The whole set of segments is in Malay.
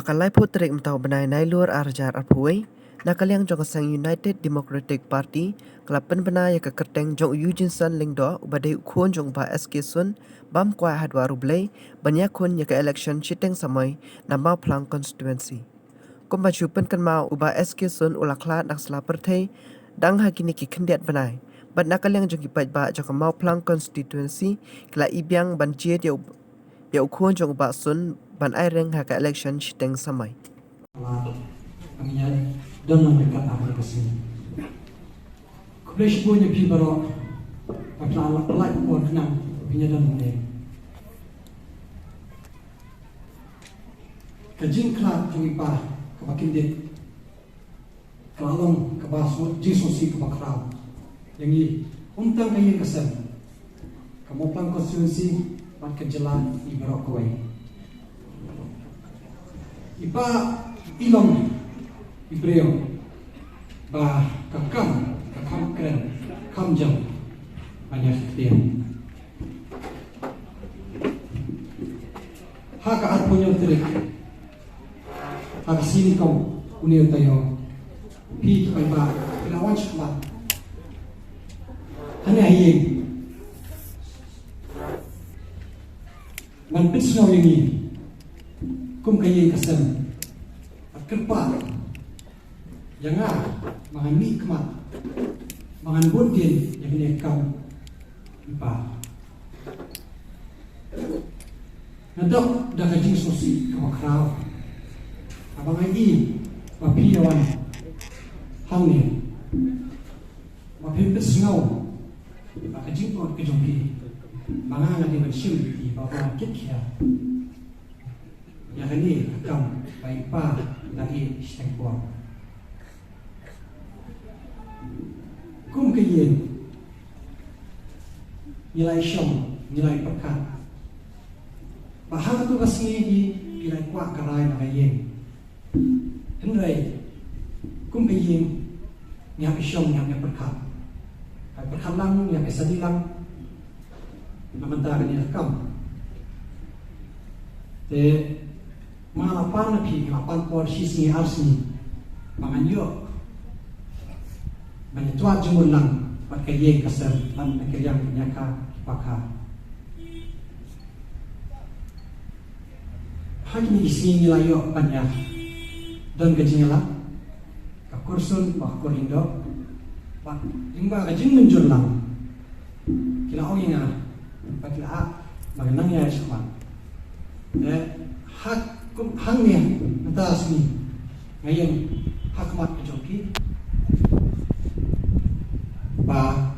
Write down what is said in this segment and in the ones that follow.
Hakalai putrik mtau benai nailur arjar arpuai, nakaliang jong sang United Democratic Party, kelapen benai ya kekerteng jong Eugene lingdo, ubadai ukun jong ba SK Sun, bam kuai hadwa rublei, banyak kun ya ke Election Shiteng Samoi, nama Plang Constituency. Kumbaju pen kan mau uba SK Sun ulakla nak selapertai, dang hakini ki kendiat benai. Bat nakaliang jong ipat ba jong mau Plang Constituency, kela ibiang banjir ya ukun jong ba Sun, ban aireng haka Election Shiteng Samoi. Kami don mereka apa kesini. Kublesh punya pibaro, apalagi pelak pun kenang punya don mereka. Kajin kelak jungipa kebakin dit, kelalong kebasut jisosi kebakrau. Yang ini untang kaya kesan. Kamu Plang Konstitusi mat ke Jylla ibaro kawai. Ipa ilong ibreo ba kakam keren kamjam banyak sekian haka arpunya terik haka sini kau unir tayo pi kai ba ilawan shkla hanya hiye man pisno ini kum kaya kesan kerpa yang mangan nikmat mangan bodin yang nekam ipa nadok dah kajing sosi kawakrau abang ai papi yawan hang ni papi pesngau kajing pot kejongki mangan lagi bershimti bawa kitkia yang ini kam baik pa lagi setengah. Kum kayen nilai syom nilai pekat. Bahang tu basni di nilai kuat karai nak kayen. Henry kum kayen nyak syom nyak pekat. Pekat lang nyak sadilang. Namentara ni kam. Mengalapan nabi, ngalapan porsi sini arsini, manganyo, banyak jumulang, pakai ye kasar, dan akhirnya penyaka pakar. Hari ini sini nilayo banyak, dan kejinya lah, kakursun bahakur Indo, lingba kajing menjulang, kila orang yang, pakila mengenangnya semua, hak hangnya atas ni ngayon hakmat kejoki ba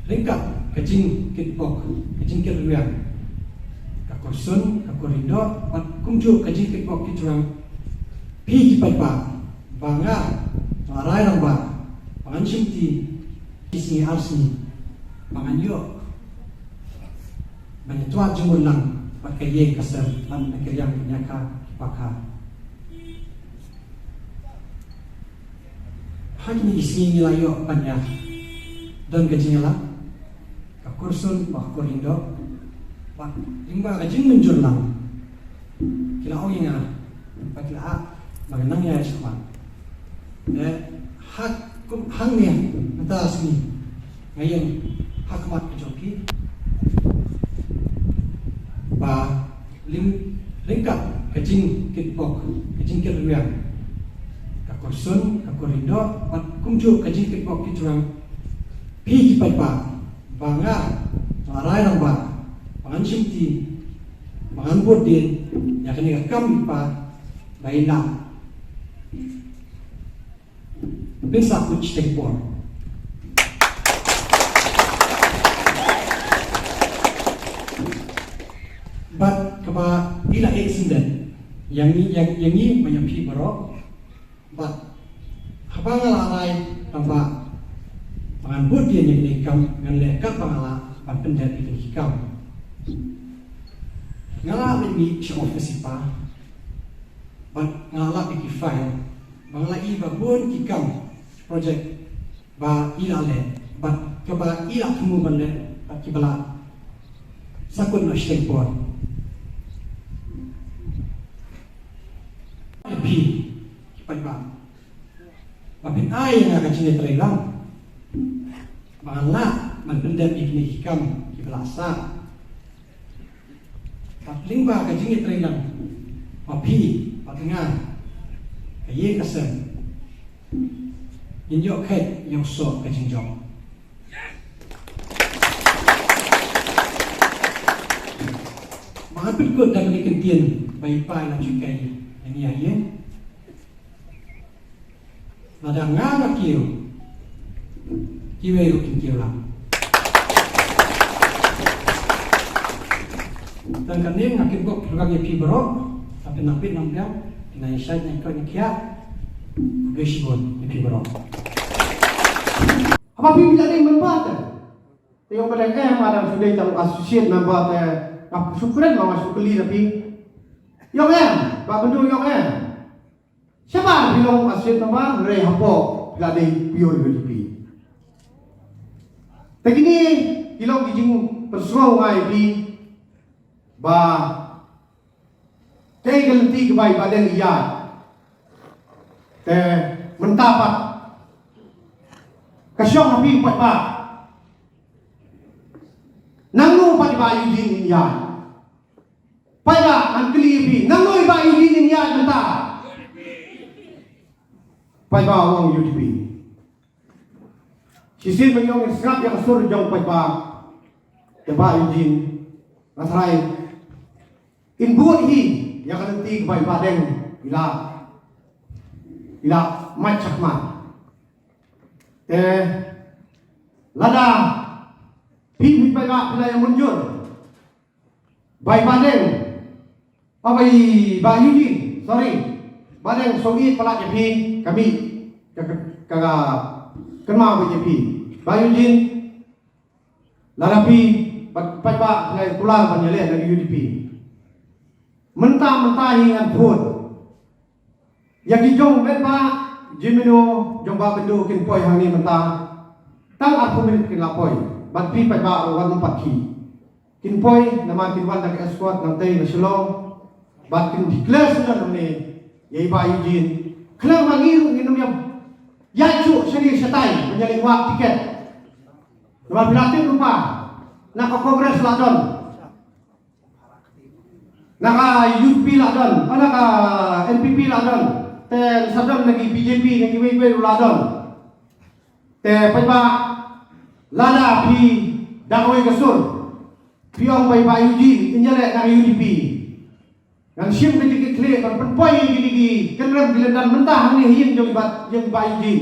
lingkap kajing kitpok kajing kiruyang kakursun kakurindo pat kumju kajing kitpok kiturang pi kipat ba banga marai lang ba pangan shimti isni arsni pangan yo banyak tuat jumulang pakai ye kasar dan akhirnya penyaka pakar. Hari ini sini nilayo banyak dan kejinya lah. Kakursun bahakur Indo, lingba kajing menjulang. Kila orang yang pakila mengenangnya semua. Hangnya atas ni ngayon hakmat kejoki. Ba lingkap kajing kitpok kajing kiruyang kakursun kakurindo pat kumju kajing kitpok kiturang pi kipat ba banga marai lang ba pangan shimti mangan bodin yang kini kam pa baina bisa kuch tempor. But kaba ila accident yang ni banyak pi baro but habang alai tamba pangan bodin yang nekam ngan lekat pangala pat pendet itu hikam ngala ni show office pa but ngala iki file bangla i babon hikam project ba ila le but kaba ila tumu banle pat kibala sakun na stempor pi pai baเป็นไอ้ยังไงกันจริงๆตรีลังบางละมันเป็นเด็กอีกนี่กรรมอีกลาซาปัดลิงบากันจริงๆตรีลังมาพี่ปัดงานกับเย่กระเซ็นยินยกแค่ยกโซ่กันจริงจงบางเป็นกฎดังนี้กันเตียนใบปลายลำชุกไก่อย่างนี้อย่างเงี้ยada ngah kiu kiwe rukin kiu lang dan kanin ngakin kok lagi pi berok tapi napin nampiang ina isai na ikaw nikia besibon ni pi berok apa pi bila ni membata tengok pada ada sudah tahu associate membata apa syukuran mau masuk keli tapi yang pak bendu yang siapa bilang asyik nama rey hapo ladai pion UDP. Tapi ni bilang kijing persuau ngai bi ba tei gelenti kebai badan iya te mentapat kasyong nabi pat ba nangnu pat ba yujin iya pai ba an keli bi nangnu ba yujin iya menta pai ba wong UDP. Sisin menyong israt yang sur jong pai ba Eugene nasrai in buat hi yang nanti pai ba deng ila macak ma lada pi pai ba pila yang muncul pai ba deng abai ba Eugene sorry badeng sogi pala JP kami kenal JP bayu jin larapi pai ba ngai pulang panjale dari UDP mentah hingan pun yang dijong ben ba jimino jong ba bendu kin poi hang ni mentah tang aku minit kin lapoi bat pi pai ba wan empat ki kin poi nama kin wan dak escort nang tei na Shillong bat kin declare sudah ni yai ba Eugene kelang mangiru minum yang yacu seni setai menjadi wak tiket nama bilatin lupa nak ke kongres ladon nak ke UP ladon nak ke NPP ladon te sadon lagi BJP lagi wei ladon te paiba lada pi dangoi kesur piong bai ba Eugene injale nak UDP yang sim ketik klik kan penpoi gigi kenrem bilendan mentah ni hin jong bat yang bai jin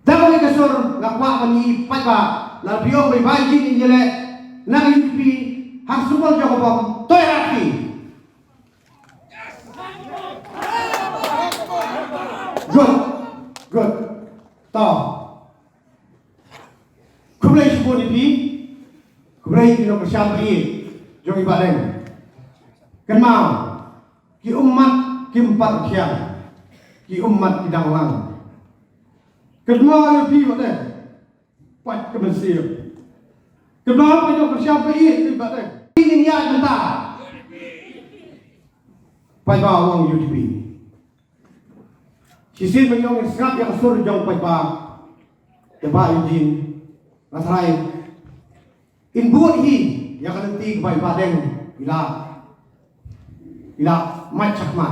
dawe kasur ngakwa bani pai ba la piong bai jin jele nang yupi hak sumol jong bom toy raki good to kublai siboni pi kublai kino bersama jong ibadeng kenal ki umat kimpat kian ki umat kidang lang kenal pi bate pat kemensiap kenal penyok siapa ini bate ini ya jenta pai ba wong UDP sisin penyok israt yang sur jong pai ba Eugene nasrai in buat hi yang nanti pai ba deng ila macak ma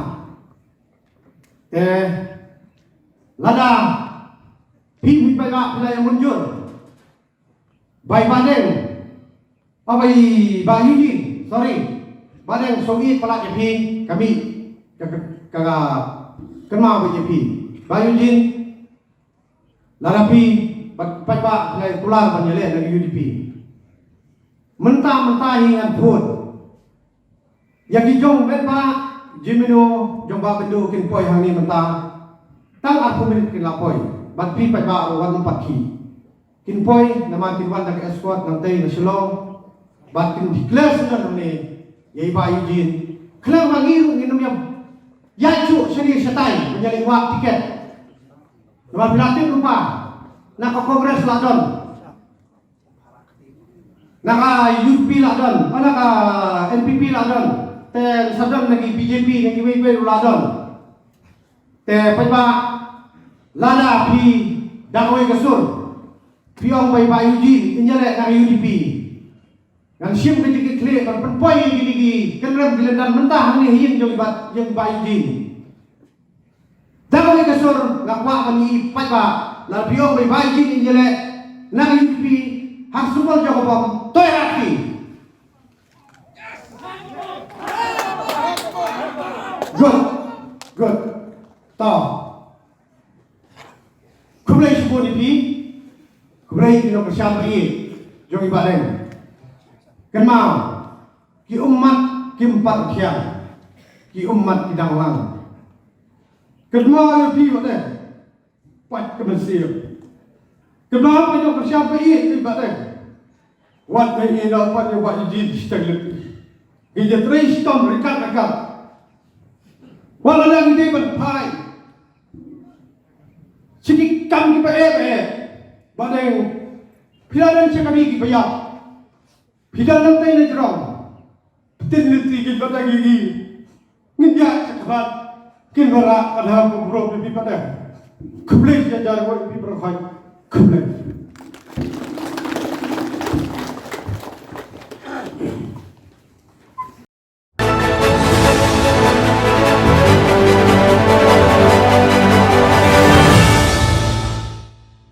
lada pi pai ba pila yang muncul bai badeng abai ba Eugene sorry badeng sogi pala JP kami kenal JP ba Eugene larapi pai ba pila pulang panjale dari UDP mentah hingan pun yang dijong ben ba jimino jong ba bendu kin poi hang ni mentah tang aku minit kin lapoi bat pi pai ba wan empat ki kin poi nama kin wan dak escort nang tei na Shillong bat kin declare sudah ni yai ba Eugene kelang mangiru minum yang yacu seni setai menjadi wak tiket nama bilatin lupa nak ke kongres ladon nak ke UP ladon nak ke NPP ladon แต่sadam lagi BJP lagi wei uladonแต่ไปว่าลาดาพีดังไว้กระสุนพี่องไปบายูจีอินเดียและนายUDPกันชิมไปที่เคลียร์กันเป็นป่วยginiกันเริ่มกินdan mentah ni hiang yang bายูจีดังไว้กระสุนงักว่ามันมีไปว่าแล้วพี่องไปบายูจีอินเดียและนายUDP harus semua jawab toy hati goodต่อKublai semua ni pi, kublai kita bersama ini, jom ibadah. Kenal, ki umat ki empat kian, ki umat ki danglang. Kenal pi ibadah, pat kemensia. Kenal kita bersama ini ibadah. Wat ini dapat yang buat izin setengah. Kita terus tom rekat. Walau yang dia berpai. Sini kami badeng pidanan sekami ki payah pidanan tay na jerong tinliti ki badang gigi ngidya cakap kinwara kadang bro bi badang kublai jajar wo bi berkhai kublai